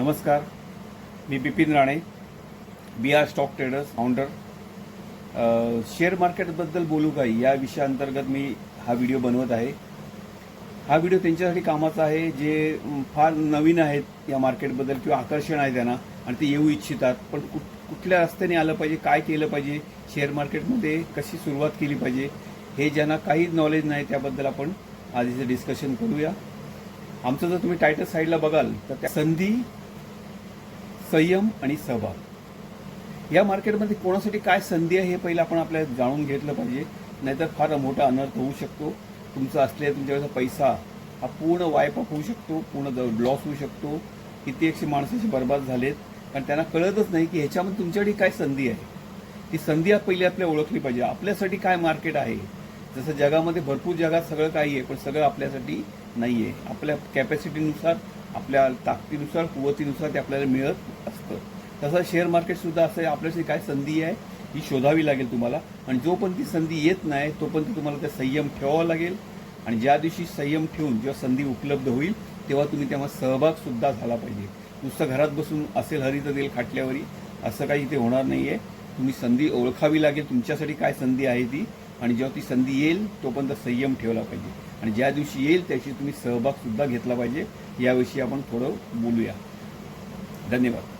नमस्कार, मी Bipin Rane, B R stock traders founder. Share मार्केटबद्दल बोलू का या विषयाअंतर्गत मी हा व्हिडिओ बनवत आहे. हा व्हिडिओ त्यांच्यासाठी कामाचा आहे जे फार नवीन आहेत या मार्केटबद्दल किंवा आकर्षण आहे त्यांना आणि ते येऊ इच्छितात. पण कुठल्या रस्त्याने आलं पाहिजे, काय केलं पाहिजे, शेअर मार्केटमध्ये कशी सुरुवात केली पाहिजे, हे ज्यांना काही नॉलेज नाही त्याबद्दल आपण आज इथे डिस्कशन करूया. आमचं जर तुम्ही टायटल साईडला बघाल तर त्या संधी, संयम आणि सहभाग. या मार्केटमध्ये कोणासाठी काय संधी आहे हे पहिलं आपण आपल्याला जाणून घेतलं पाहिजे, नाहीतर फार मोठा अनर्थ होऊ शकतो. तुमचा असलेला तुमच्याकडचा पैसा हा पूर्ण वाईप अप होऊ शकतो, पूर्ण लॉस होऊ शकतो. कित्येकशे माणसाचे बर्बाद झालेत कारण त्यांना कळतच नाही की ह्याच्यामध्ये तुमच्यासाठी काय संधी आहे. ती संधी पहिली आपल्याला ओळखली पाहिजे. आपल्यासाठी काय मार्केट आहे. जसं जगामध्ये भरपूर जगात सगळं काही आहे, पण सगळं आपल्यासाठी नाही आहे. आपल्या कॅपॅसिटीनुसार, आपल्या ताकदीनुसार, कुवतीनुसार ते आपल्याला मिळत असतं. तसं शेअर मार्केटसुद्धा असं आहे. आपल्यासाठी काय संधी आहे ही शोधावी लागेल तुम्हाला, आणि जोपर्यंत ती संधी येत नाही तोपर्यंत तुम्हाला त्या संयम ठेवावा लागेल. आणि ज्या दिवशी संयम ठेवून जेव्हा संधी उपलब्ध होईल तेव्हा तुम्ही तेव्हा सहभागसुद्धा झाला पाहिजे. नुसतं घरात बसून असेल हरित तेल खाटल्यावरी असं काही इथे होणार नाही आहे. तुम्ही संधी ओळखावी लागेल, तुमच्यासाठी काय संधी आहे ती, आणि जेव्हा ती संधी येईल तोपर्यंत संयम ठेवला पाहिजे. आणि ज्या दिवशी येईल त्याची तुम्ही सहभागसुद्धा घेतला पाहिजे. याविषयी आपण थोडं बोलूया. धन्यवाद.